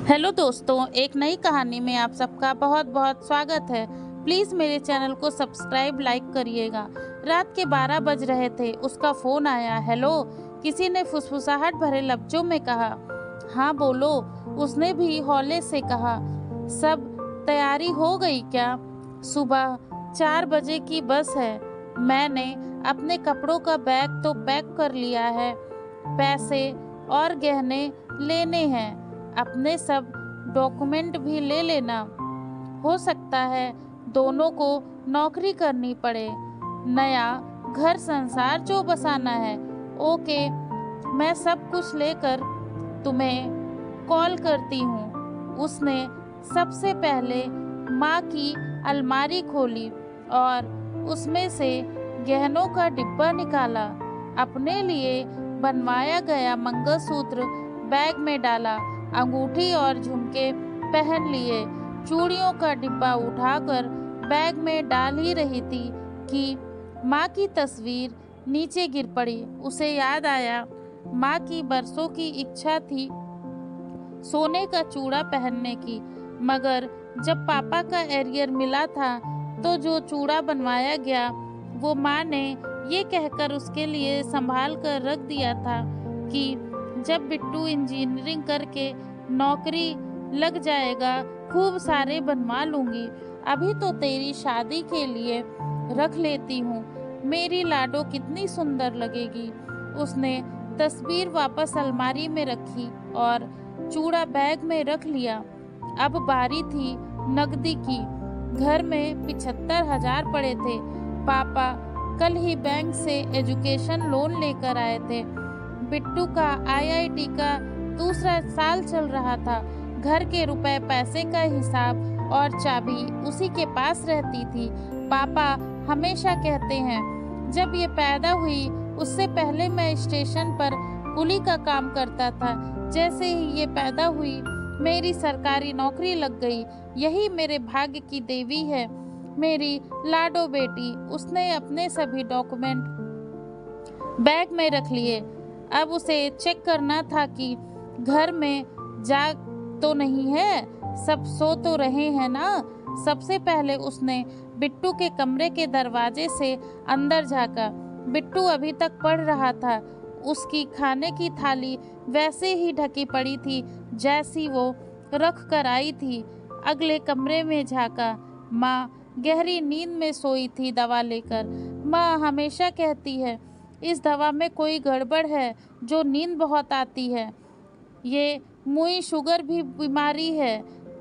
Hello दोस्तों, एक नई कहानी में आप सबका बहुत बहुत स्वागत है। प्लीज़ मेरे चैनल को सब्सक्राइब लाइक करिएगा। रात के 12 बज रहे थे, उसका फ़ोन आया। हेलो, किसी ने फुसफुसाहट भरे लफ्जों में कहा। हाँ बोलो, उसने भी हौले से कहा। सब तैयारी हो गई क्या? सुबह 4 बजे की बस है। मैंने अपने कपड़ों का बैग तो पैक कर लिया है, पैसे और गहने लेने हैं। अपने सब डॉक्यूमेंट भी ले लेना। हो सकता है दोनों को नौकरी करनी पड़े, नया घर संसार जो बसाना है। ओके, मैं सब कुछ लेकर तुम्हें कॉल करती हूँ। उसने सबसे पहले माँ की अलमारी खोली और उसमें से गहनों का डिब्बा निकाला। अपने लिए बनवाया गया मंगलसूत्र बैग में डाला, अंगूठी और झुमके पहन लिए। चूड़ियों का डिब्बा उठाकर बैग में डाल ही रही थी कि माँ की तस्वीर नीचे गिर पड़ी। उसे याद आया, माँ की बरसों की इच्छा थी सोने का चूड़ा पहनने की, मगर जब पापा का एरियर मिला था तो जो चूड़ा बनवाया गया वो माँ ने ये कहकर उसके लिए संभाल कर रख दिया था कि जब बिट्टू इंजीनियरिंग करके नौकरी लग जाएगा खूब सारे बनवा लूंगी। अभी तो तेरी शादी के लिए रख लेती हूँ। मेरी लाडो कितनी सुंदर लगेगी। उसने तस्वीर वापस अलमारी में रखी और चूड़ा बैग में रख लिया। अब बारी थी नकदी की। घर में 75,000 पड़े थे। पापा कल ही बैंक से एजुकेशन लोन लेकर आए थे। बिट्टू का आईआईटी का दूसरा साल चल रहा था। घर के रुपए पैसे का हिसाब और चाबी उसी के पास रहती थी। पापा हमेशा कहते हैं, जब ये पैदा हुई उससे पहले मैं स्टेशन पर कुली का काम करता था। जैसे ही ये पैदा हुई मेरी सरकारी नौकरी लग गई। यही मेरे भाग्य की देवी है, मेरी लाडो बेटी। उसने अपने सभी डॉक्यूमेंट बैग में रख लिए। अब उसे चेक करना था कि घर में जाग तो नहीं है, सब सो तो रहे हैं ना। सबसे पहले उसने बिट्टू के कमरे के दरवाजे से अंदर झांका। बिट्टू अभी तक पढ़ रहा था। उसकी खाने की थाली वैसे ही ढकी पड़ी थी जैसी वो रख कर आई थी। अगले कमरे में झांका। माँ गहरी नींद में सोई थी दवा लेकर। माँ हमेशा कहती है, इस दवा में कोई गड़बड़ है जो नींद बहुत आती है। ये मुई शुगर भी बीमारी है,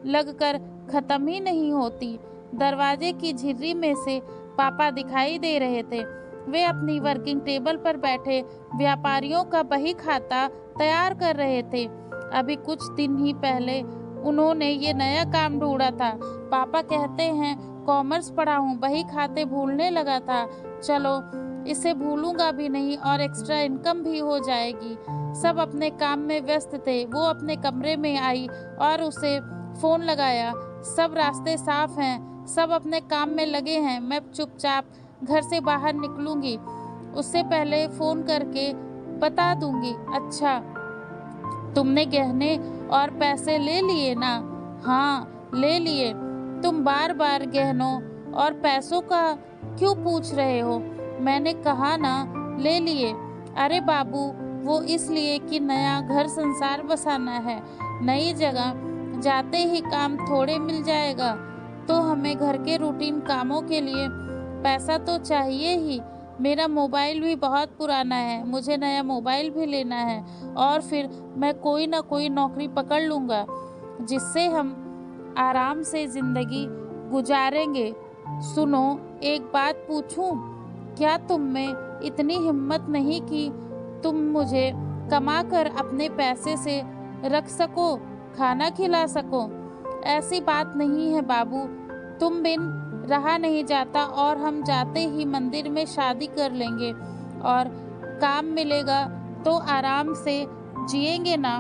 लगकर ख़त्म ही नहीं होती। दरवाजे की झिर्री में से पापा दिखाई दे रहे थे। वे अपनी वर्किंग टेबल पर बैठे व्यापारियों का बही खाता तैयार कर रहे थे। अभी कुछ दिन ही पहले उन्होंने ये नया काम ढूंढा था। पापा कहते हैं कॉमर्स पढ़ा हूँ, बही खाते भूलने लगा था। चलो इसे भूलूंगा भी नहीं और एक्स्ट्रा इनकम भी हो जाएगी। सब अपने काम में व्यस्त थे। वो अपने कमरे में आई और उसे फ़ोन लगाया। सब रास्ते साफ हैं, सब अपने काम में लगे हैं। मैं चुपचाप घर से बाहर निकलूंगी, उससे पहले फ़ोन करके बता दूंगी। अच्छा, तुमने गहने और पैसे ले लिए ना? हाँ ले लिए। तुम बार बार गहनों और पैसों का क्यों पूछ रहे हो? मैंने कहा ना ले लिए। अरे बाबू, वो इसलिए कि नया घर संसार बसाना है। नई जगह जाते ही काम थोड़े मिल जाएगा, तो हमें घर के रूटीन कामों के लिए पैसा तो चाहिए ही। मेरा मोबाइल भी बहुत पुराना है, मुझे नया मोबाइल भी लेना है। और फिर मैं कोई ना कोई नौकरी पकड़ लूँगा जिससे हम आराम से ज़िंदगी गुजारेंगे। सुनो, एक बात पूछूं? क्या तुम में इतनी हिम्मत नहीं कि तुम मुझे कमा कर अपने पैसे से रख सको, खाना खिला सको? ऐसी बात नहीं है बाबू, तुम बिन रहा नहीं जाता और हम जाते ही मंदिर में शादी कर लेंगे और काम मिलेगा तो आराम से जिएंगे ना।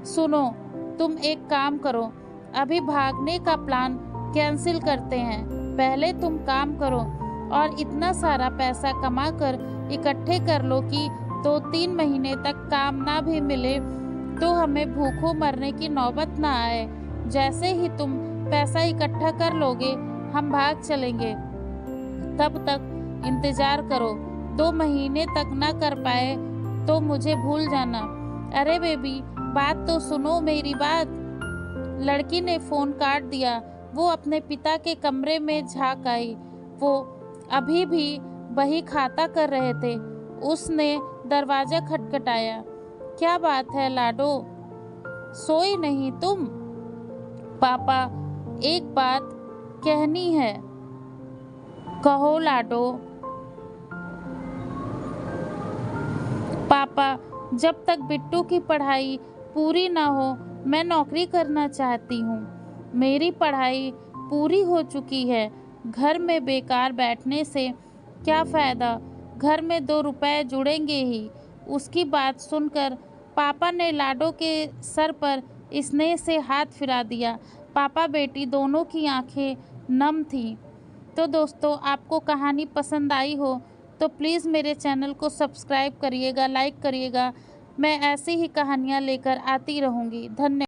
सुनो, तुम एक काम करो, अभी भागने का प्लान कैंसिल करते हैं। पहले तुम काम करो और इतना सारा पैसा कमा कर इकट्ठे कर लो कि 2-3 महीने तक काम ना भी मिले तो हमें भूखों मरने की नौबत ना आए। जैसे ही तुम पैसा इकट्ठा कर लोगे हम भाग चलेंगे। तब तक इंतजार करो। 2 महीने तक ना कर पाए तो मुझे भूल जाना। अरे बेबी, बात तो सुनो मेरी बात। लड़की ने फोन काट दिया। वो अपने पिता के कमरे में झांक आई। वो अभी भी बही खाता कर रहे थे। उसने दरवाजा खटखटाया। क्या बात है लाडो, सोई नहीं तुम? पापा, एक बात कहनी है। कहो लाडो। पापा, जब तक बिट्टू की पढ़ाई पूरी ना हो मैं नौकरी करना चाहती हूँ। मेरी पढ़ाई पूरी हो चुकी है। घर में बेकार बैठने से क्या फ़ायदा? घर में 2 रुपए जुड़ेंगे ही। उसकी बात सुनकर पापा ने लाडो के सर पर स्नेह से हाथ फिरा दिया। पापा बेटी दोनों की आंखें नम थीं। तो दोस्तों, आपको कहानी पसंद आई हो तो प्लीज़ मेरे चैनल को सब्सक्राइब करिएगा, लाइक करिएगा। मैं ऐसी ही कहानियाँ लेकर आती रहूँगी। धन्यवाद।